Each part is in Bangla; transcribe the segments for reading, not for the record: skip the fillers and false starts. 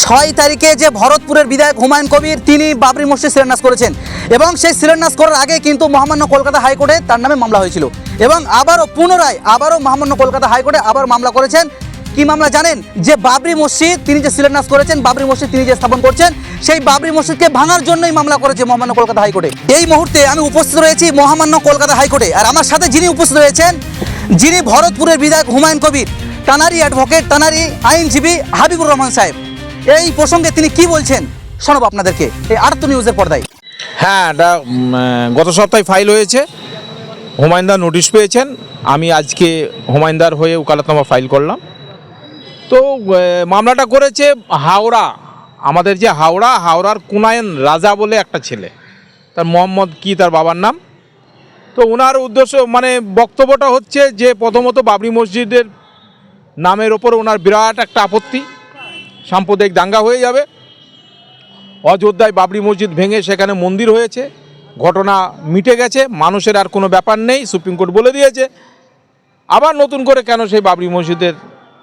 6 তারিখে যে ভরতপুরের বিধায়ক হুমায়ুন কবির তিনি বাবরি মসজিদ শিলান্যাস করেছেন এবং সেই শিলান্যাস করার আগে কিন্তু মহামান্য কলকাতা হাইকোর্টে তার নামে মামলা হয়েছিল এবং আবারও পুনরায় মহামান্য কলকাতা হাইকোর্টে আবার মামলা করেছেন। কি মামলা জানেন? যে বাবরি মসজিদ তিনি যে শিলান্যাস করেছেন, বাবরি মসজিদ তিনি যে স্থাপন করছেন, সেই বাবরি মসজিদকে ভাঙার জন্যই মামলা করেছে মহামান্য কলকাতা হাইকোর্টে। এই মুহূর্তে আমি উপস্থিত রয়েছি মহামান্য কলকাতা হাইকোর্টে, আর আমার সাথে যিনি উপস্থিত রয়েছেন, যিনি ভরতপুরের বিধায়ক Humayun Kabir, tannery advocate, tannery আইনজীবী হাবিবুর রহমান সাহেব। এই প্রসঙ্গে তিনি কি বলছেন শোনাবো আপনাদেরকে এই 78 নিউজের পর্দায়। হ্যাঁ, এটা গত সপ্তাহে ফাইল হয়েছে, হুমায়ুনদা নোটিশ পেয়েছেন, আমি আজকে হুমায়ুনদার হয়ে ওকালতনামা ফাইল করলাম। তো মামলাটা করেছে হাওড়া, আমাদের যে হাওড়ার কুনায়ন রাজা বলে একটা ছেলে, তার মোহাম্মদ কি তার বাবার নাম। তো ওনার উদ্দেশ্য মানে বক্তব্যটা হচ্ছে যে প্রথমত বাবরি মসজিদের নামের ওপর ওনার বিরাট একটা আপত্তি, সাম্প্রদায়িক দাঙ্গা হয়ে যাবে। অযোধ্যায় বাবরি মসজিদ ভেঙে সেখানে মন্দির হয়েছে, ঘটনা মিটে গেছে, মানুষের আর কোনো ব্যাপার নেই, সুপ্রিম কোর্ট বলে দিয়েছে। আবার নতুন করে কেন সেই বাবরি মসজিদের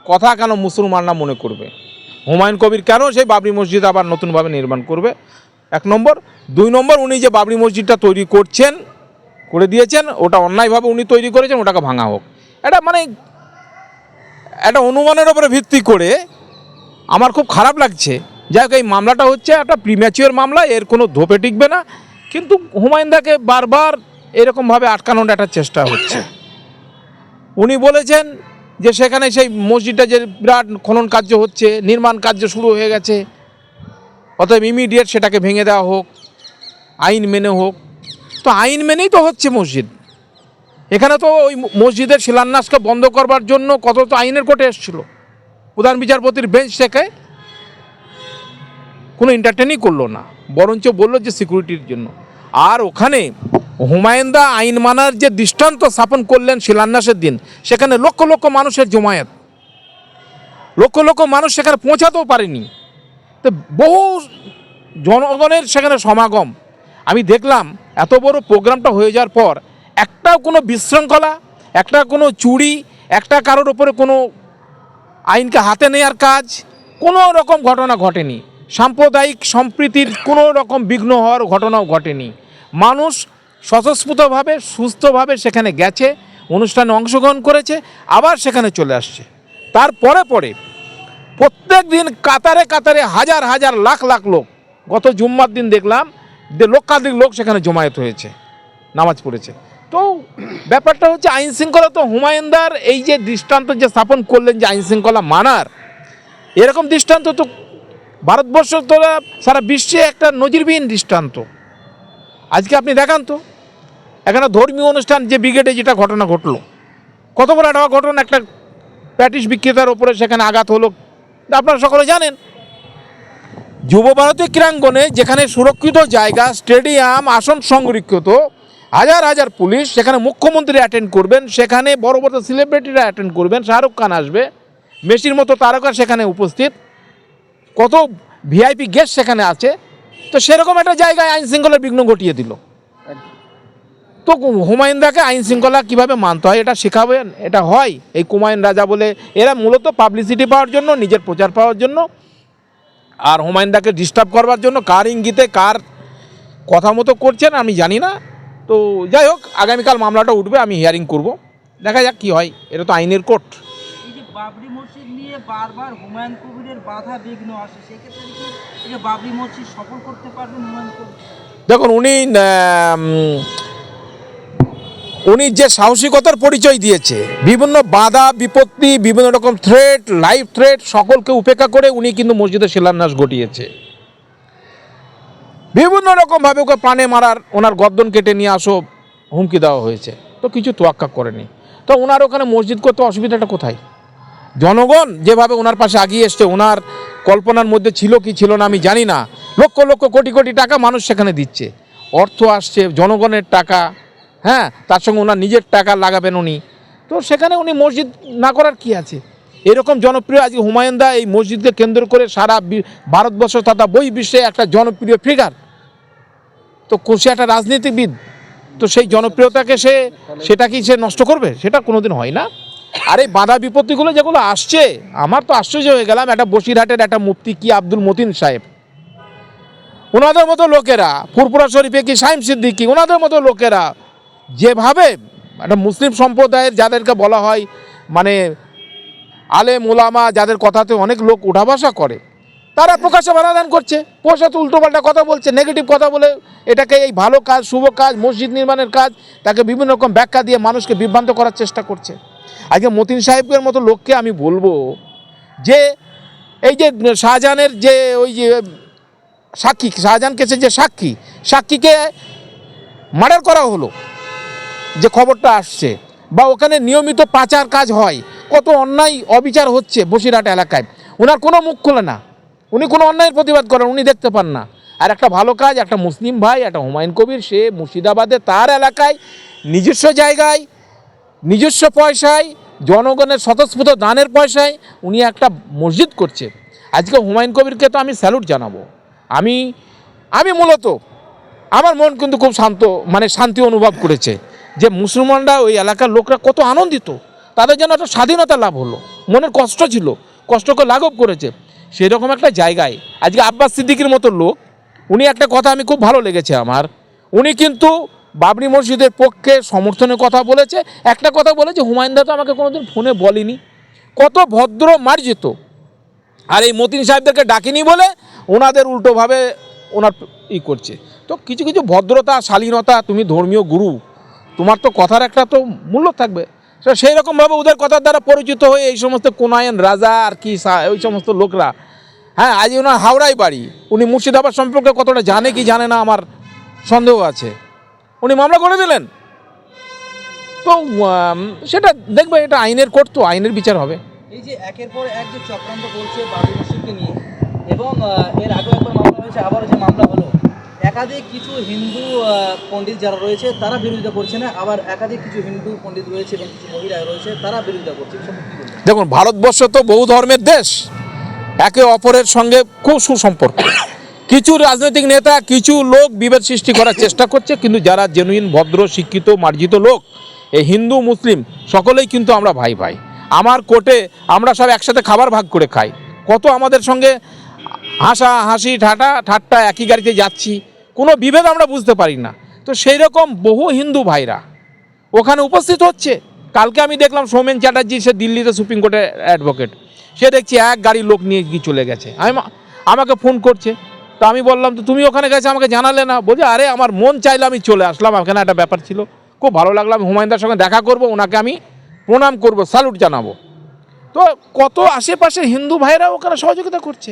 কথা কেন মুসলমানরা মনে করবে? হুমায়ুন কবির কেন সেই বাবরি মসজিদ আবার নতুনভাবে নির্মাণ করবে? 1 নম্বর। 2 নম্বর, উনি যে বাবরি মসজিদটা তৈরি করে দিয়েছেন, ওটা অন্যায়ভাবে উনি তৈরি করেছেন, ওটাকে ভাঙা হোক। এটা মানে একটা অনুমানের ওপরে ভিত্তি করে আমার খুব খারাপ লাগছে। যাই হোক, এই মামলাটা হচ্ছে একটা প্রিম্যাচিওর মামলা, এর কোনো ধোপে টিকবে না, কিন্তু হুমায়ুনদাকে বারবার এরকমভাবে আটকানোর একটা চেষ্টা হচ্ছে। উনি বলেছেন যে সেখানে সেই মসজিদটা যে বিরাট খনন কার্য হচ্ছে, নির্মাণ কার্য শুরু হয়ে গেছে, অতএব ইমিডিয়েট সেটাকে ভেঙে দেওয়া হোক, আইন মেনে হোক। তো আইন মেনেই তো হচ্ছে মসজিদ। এখানে তো ওই মসজিদের শিলান্যাসকে বন্ধ করবার জন্য কত তো আইনের কোর্টে এসেছিল, প্রধান বিচারপতির বেঞ্চ থেকে কোনো এন্টারটেনই করলো না, বরঞ্চ বললো যে সিকিউরিটির জন্য। আর ওখানে হুমায়ুনদা আইন মানার যে দৃষ্টান্ত স্থাপন করলেন শিলান্যাসের দিন, সেখানে লক্ষ লক্ষ মানুষের জমায়েত, লক্ষ লক্ষ মানুষ সেখানে পৌঁছাতেও পারেনি। তো বহু জনগণের সেখানে সমাগম। আমি দেখলাম এত বড় প্রোগ্রামটা হয়ে যাওয়ার পর একটাও কোনো বিশৃঙ্খলা, একটা কোনো চুরি, একটা কারোর ওপরে কোনো আইনকে হাতে নেওয়ার কাজ, কোনো রকম ঘটনা ঘটেনি। সাম্প্রদায়িক সম্প্রীতির কোনো রকম বিঘ্ন হওয়ার ঘটনাও ঘটেনি। মানুষ স্বতঃস্ফূর্তভাবে সুস্থভাবে সেখানে গেছে, অনুষ্ঠানে অংশগ্রহণ করেছে, আবার সেখানে চলে আসছে। তারপরে প্রত্যেক দিন কাতারে কাতারে হাজার হাজার লাখ লাখ লোক, গত জুম্মার দিন দেখলাম যে লক্ষাধিক লোক সেখানে জমায়েত হয়েছে, নামাজ পড়েছে। তো ব্যাপারটা হচ্ছে আইন শৃঙ্খলা। তো হুমায়ুনদার এই যে দৃষ্টান্ত যে স্থাপন করলেন যে আইন শৃঙ্খলা মানার, এরকম দৃষ্টান্ত তো ভারতবর্ষ তোরা সারা বিশ্বে একটা নজিরবিহীন দৃষ্টান্ত। আজকে আপনি দেখান তো, এখানে ধর্মীয় অনুষ্ঠান যে ব্রিগেডে যেটা ঘটনা ঘটলো, কত বড় একটা ঘটনা, একটা প্যাটিস বিক্রেতার ওপরে সেখানে আঘাত হলো, আপনারা সকলে জানেন। যুব ভারতী ক্রীড়াঙ্গনে যেখানে সুরক্ষিত জায়গা, স্টেডিয়াম, আসন সংরক্ষিত, হাজার হাজার পুলিশ, সেখানে মুখ্যমন্ত্রী অ্যাটেন্ড করবেন, সেখানে বড় বড় সেলিব্রিটিরা অ্যাটেন্ড করবেন, শাহরুখ খান আসবে, মেসির মতো তারকা সেখানে উপস্থিত, কত ভিআইপি গেস্ট সেখানে আছে। তো সেরকম একটা জায়গায় আইন শৃঙ্খলার বিঘ্ন ঘটিয়ে দিল। তো হুমায়ুনদাকে আইন শৃঙ্খলা কীভাবে মানতে হয় এটা শেখাবেন? এটা হয় এই কুমায়ুন রাজা বলে, এরা মূলত পাবলিসিটি পাওয়ার জন্য, নিজের প্রচার পাওয়ার জন্য, আর হুমায়ুনদাকে ডিস্টার্ব করবার জন্য কার ইঙ্গিতে কার কথা মতো করছেন আমি জানি না। তো যাই হোক, আগামীকাল মামলাটা উঠবে, আমি হিয়ারিং করব, দেখা যাক কী হয়। এটা তো আইনের কোর্ট। এই যে বাবরি মসজিদ নিয়ে বারবার হুমায়ুন কবিরের বাধা বিঘ্ন আসে, সেক্ষেত্রে কি এই যে বাবরি মসজিদ সফল করতে পারবেন হুমায়ুন কবির? দেখুন, উনি যে সাহসিকতার পরিচয় দিয়েছে, বিভিন্ন বাধা বিপত্তি, বিভিন্ন রকম থ্রেট, লাইফ থ্রেট, সকলকে উপেক্ষা করে উনি কিন্তু মসজিদের শিলান্যাস ঘটিয়েছে। বিভিন্ন রকমভাবে ওকে প্রাণে মারার, ওনার গর্দন কেটে নিয়ে আসো হুমকি দেওয়া হয়েছে, তো কিছু তোয়াক্কা করেনি। তো ওনার ওখানে মসজিদ করতে অসুবিধাটা কোথায়? জনগণ যেভাবে ওনার পাশে আগিয়ে এসছে, ওনার কল্পনার মধ্যে ছিল কি ছিল না আমি জানি না, লক্ষ লক্ষ কোটি কোটি টাকা মানুষ সেখানে দিচ্ছে, অর্থ আসছে, জনগণের টাকা, হ্যাঁ, তার সঙ্গে ওনার নিজের টাকা লাগাবেন উনি। তো সেখানে উনি মসজিদ না করার কি আছে? এরকম জনপ্রিয় আজকে হুমায়ুনদা এই মসজিদকে কেন্দ্র করে সারা ভারতবর্ষ তথা বহির্বিশ্বে একটা জনপ্রিয় ফিগার। তো সে একটা রাজনীতিবিদ, তো সেই জনপ্রিয়তাকে সেটা কি সে নষ্ট করবে? সেটা কোনোদিন হয় না। আর এই বাধা বিপত্তিগুলো যেগুলো আসছে, আমার তো আশ্চর্য হয়ে গেলাম। একটা বসিরহাটের একটা মুফতি কি আব্দুল মতিন সাহেব, ওনাদের মতো লোকেরা, ফুরপুরা শরীফে কি সাইম সিদ্দিকি, ওনাদের মতো লোকেরা যেভাবে একটা মুসলিম সম্প্রদায়ের যাদেরকে বলা হয় মানে আলেম ওলামা, যাদের কথাতে অনেক লোক উঠা বসা করে, তারা প্রকাশ্যে বাধাদান করছে, প্রকাশ্যে উল্টোপাল্টা কথা বলছে, নেগেটিভ কথা বলে এটাকে এই ভালো কাজ, শুভ কাজ, মসজিদ নির্মাণের কাজ, তাকে বিভিন্ন রকম ব্যাখ্যা দিয়ে মানুষকে বিভ্রান্ত করার চেষ্টা করছে। আজকে মতিন সাহেবের মতো লোককে আমি বলবো যে এই যে শাহজাহানের যে ওই যে সাক্ষী, শাহজাহান কেসের যে সাক্ষীকে মার্ডার করা হলো, যে খবরটা আসছে, বা ওখানে নিয়মিত পাচার কাজ হয়, কত অন্যায় অবিচার হচ্ছে বসিরহাট এলাকায়, ওনার কোনো মুখ খোলে না, উনি কোনো অন্যায়ের প্রতিবাদ করেন, উনি দেখতে পান না। আর একটা ভালো কাজ, একটা মুসলিম ভাই, একটা হুমায়ুন কবির, সে মুর্শিদাবাদে তার এলাকায় নিজস্ব জায়গায় নিজস্ব পয়সায় জনগণের স্বতঃস্ফূর্ত দানের পয়সায় উনি একটা মসজিদ করছে। আজকে হুমায়ুন কবিরকে তো আমি স্যালুট জানাবো। আমি মূলত আমার মন কিন্তু খুব শান্ত, মানে শান্তি অনুভব করেছে যে মুসলমানরা, ওই এলাকার লোকরা কত আনন্দিত, তাদের যেন একটা স্বাধীনতা লাভ হলো, মনের কষ্ট ছিল, কষ্টকে লাঘব করেছে। সেরকম একটা জায়গায় আজকে আব্বাস সিদ্দিকীর মতো লোক, উনি একটা কথা আমি খুব ভালো লেগেছে আমার, উনি কিন্তু বাবরি মসজিদের পক্ষে সমর্থনের কথা বলেছে। একটা কথা বলেছে, হুমায়ুন দা তো আমাকে কোনোদিন ফোনে বলেনি, কত ভদ্র মার্জিত। আর এই মতিন সাহেবদেরকে ডাকিনি বলে ওনাদের উল্টোভাবে ওনার করছে। তো কিছু কিছু ভদ্রতা, শালীনতা, তুমি ধর্মীয় গুরু, তোমার তো কথার একটা তো মূল্য থাকবে। সেই রকমভাবে ওদের কথার দ্বারা পরিচিত হয়ে এই সমস্ত কোনায়ন রাজা আর কি ওই সমস্ত লোকরা, হ্যাঁ, আজ ওনার হাওড়ায় বাড়ি, উনি মুর্শিদাবাদ সম্পর্কে কতটা জানে কি জানে না আমার সন্দেহ আছে, উনি মামলা করে দিলেন। তো সেটা দেখবে, এটা আইনের কোর্ট, তো আইনের বিচার হবে। এই যে একের পর এক যে চক্রান্ত করছে বাবরি মসজিদকে নিয়ে, এবং এর আগেও একবার মামলা হয়েছে, আবারও যে মামলা হলো, একাধিক কিছু হিন্দু পণ্ডিত যারা রয়েছে তারা বিরোধিতা করছে না, আবার একাধিক কিছু হিন্দু পণ্ডিত রয়েছে এবং কিছু মহিলা রয়েছে তারা বিরোধিতা করছে। দেখুন, ভারতবর্ষ তো বহু ধর্মের দেশ, একে অপরের সঙ্গে খুব সুসম্পর্ক। কিছু রাজনৈতিক নেতা, কিছু লোক বিভেদ সৃষ্টি করার চেষ্টা করছে, কিন্তু যারা জেনুইন, ভদ্র, শিক্ষিত, মার্জিত লোক, এই হিন্দু মুসলিম সকলেই কিন্তু আমরা ভাই ভাই। আমার কোর্টে আমরা সব একসাথে খাবার ভাগ করে খাই, কত আমাদের সঙ্গে হাসি ঠাট্টা, একই গাড়িতে যাচ্ছি, কোনো বিভেদ আমরা বুঝতে পারি না। তো সেই রকম বহু হিন্দু ভাইরা ওখানে উপস্থিত হচ্ছে। কালকে আমি দেখলাম সৌমেন চ্যাটার্জি, সে দিল্লিতে সুপ্রিম কোর্টের অ্যাডভোকেট, সে দেখছি এক গাড়ি লোক নিয়ে গিয়ে চলে গেছে। আমাকে ফোন করছে, তো আমি বললাম তো তুমি ওখানে গেছে, আমাকে জানালে না। বলছে আরে আমার মন চাইলো, আমি চলে আসলাম, ওখানে একটা ব্যাপার ছিল, খুব ভালো লাগলো, আমি হুমায়ুনদার সঙ্গে দেখা করব, ওনাকে আমি প্রণাম করব, স্যালুট জানাবো। তো কত আশেপাশে হিন্দু ভাইরা ওখানে সহযোগিতা করছে।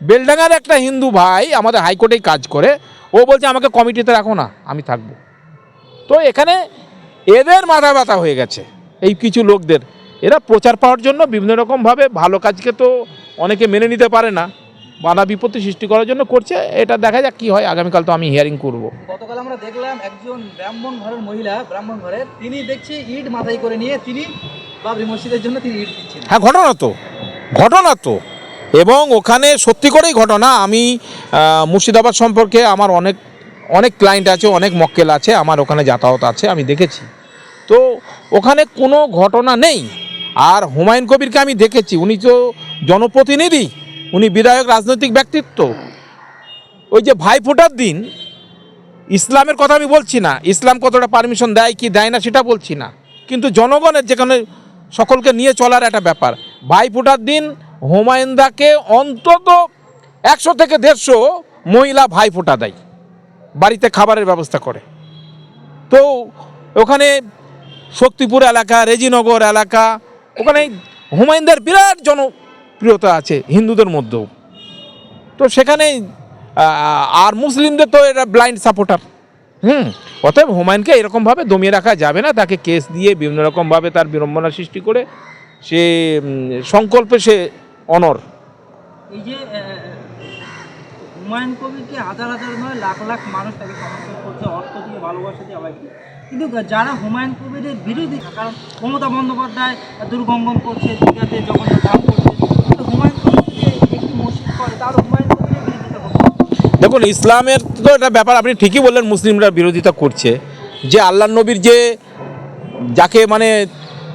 বেলডাঙ্গার একটা হিন্দু ভাই আমাদের হাইকোর্টেই কাজ করে, ও বলছে আমাকে কমিটিতে রাখো না, আমি থাকবো। তো এখানে এদের মাথা ব্যথা হয়ে গেছে, এই কিছু লোকদের, এরা প্রচার পাওয়ার জন্য বিভিন্ন রকমভাবে, ভালো কাজকে তো অনেকে মেনে নিতে পারে না, বাধা বিপত্তি সৃষ্টি করার জন্য করছে। এটা দেখা যাক কি হয়, আগামীকাল তো আমি হিয়ারিং করব। গতকাল আমরা দেখলাম একজন ব্রাহ্মণ ঘরের মহিলা, ব্রাহ্মণ ঘরের, তিনি দেখছি ইট মাথায় করে নিয়ে তিনি বাবরি মসজিদের জন্য তিনি ইট দিচ্ছেন। হ্যাঁ, ঘটনা তো, এবং ওখানে সত্যি করেই ঘটনা। আমি মুর্শিদাবাদ সম্পর্কে আমার অনেক ক্লায়েন্ট আছে, অনেক মক্কেল আছে, আমার ওখানে যাতায়াত আছে, আমি দেখেছি। তো ওখানে কোনো ঘটনা নেই। আর হুমায়ুন কবিরকে আমি দেখেছি, উনি তো জনপ্রতিনিধি, উনি বিধায়ক, রাজনৈতিক ব্যক্তিত্ব। ওই যে ভাইফোঁটার দিন, ইসলামের কথা আমি বলছি না, ইসলাম কতটা পারমিশন দেয় কি দেয় না সেটা বলছি না, কিন্তু জনগণের যেখানে সকলকে নিয়ে চলার একটা ব্যাপার, ভাইফোঁটার দিন হুমায়ুনদাকে অন্তত 100 থেকে 150 মহিলা ভাইফোঁটা দেয়, বাড়িতে খাবারের ব্যবস্থা করে। তো ওখানে শক্তিপুর এলাকা, রেজিনগর এলাকা, ওখানে হুমায়ুনদার বিরাট জনপ্রিয়তা আছে হিন্দুদের মধ্যেও। তো সেখানে আর মুসলিমদের তো এটা ব্লাইন্ড সাপোর্টার। অতএব হুমায়ুনকে এরকমভাবে দমিয়ে রাখা যাবে না, তাকে কেস দিয়ে বিভিন্ন রকমভাবে তার বিড়ম্বনা সৃষ্টি করে সে সংকল্পে সে অনর। এই যে হুমায়ুন কবিরকে হাজার হাজার নয় লাখ লাখ মানুষ তাকে সমর্থন করছে, অর্থ দিয়ে, ভালোবাসা দিয়ে, আবার কিন্তু যারা হুমায়ুন কবিরের বিরোধী, কারণ মমতা বন্দ্যোপাধ্যায় দুর্গঙ্গম করছে, দীঘাতে জগন্নাথ ধাম করছে, কিন্তু হুমায়ুন কবির যে একটি মসজিদ করে তার হুমায়ুন কবিরের বিরোধিতা করছে। দেখুন, ইসলামের তো একটা ব্যাপার, আপনি ঠিকই বললেন, মুসলিমরা বিরোধিতা করছে। যে আল্লাহ নবীর যে যাকে মানে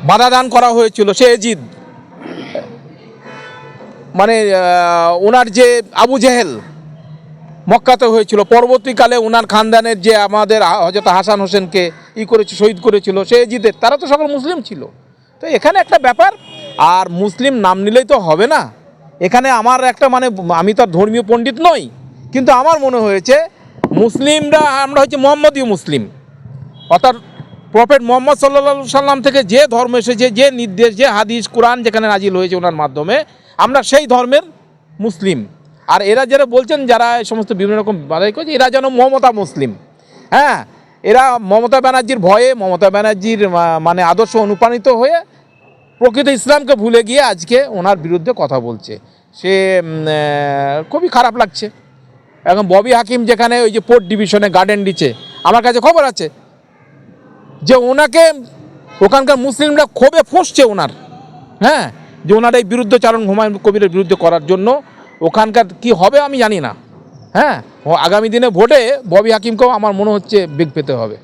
বাধা দান করা হয়েছিল, সে এজিদ, মানে ওনার যে আবু জেহেল মক্কাতে হয়েছিল, পরবর্তীকালে ওনার খানদানের যে আমাদের হযরত হাসান হোসেনকে করেছে, শহীদ করেছিল, সে এজিদের, তারা তো সকল মুসলিম ছিল। তো এখানে একটা ব্যাপার, আর মুসলিম নাম নিলেই তো হবে না। এখানে আমার একটা মানে, আমি তো আর ধর্মীয় পণ্ডিত নই, কিন্তু আমার মনে হয়েছে মুসলিমরা আমরা হচ্ছে মোহাম্মদীয় মুসলিম, অর্থাৎ প্রফেট মোহাম্মদ সাল্লাল্লাহু সাল্লাম থেকে যে ধর্ম এসেছে, যে নির্দেশ, যে হাদিস কোরআন যেখানে নাজিল হয়েছে ওনার মাধ্যমে, আমরা সেই ধর্মের মুসলিম। আর এরা যারা বলছেন, যারা এই সমস্ত বিভিন্ন রকম বাধাই করছে, এরা যেন মমতা মুসলিম। হ্যাঁ, এরা মমতা ব্যানার্জির ভয়ে, মমতা ব্যানার্জির মানে আদর্শ অনুপ্রাণিত হয়ে প্রকৃত ইসলামকে ভুলে গিয়ে আজকে ওনার বিরুদ্ধে কথা বলছে। সে খুবই খারাপ লাগছে। এখন ববি হাকিম যেখানে ওই যে পোর্ট ডিভিশনে গার্ডেন দিচ্ছে, আমার কাছে খবর আছে যে ওনাকে ওখানকার মুসলিমরা ক্ষোভে ফুঁসছে ওনার, হ্যাঁ, যে ওনার এই বিরুদ্ধচারণ হুমায়ুন কবিরের বিরুদ্ধে করার জন্য। ওখানকার কি হবে আমি জানি না। হ্যাঁ, আগামী দিনে ভোটে ববি হাকিমকেও আমার মনে হচ্ছে বেগ পেতে হবে।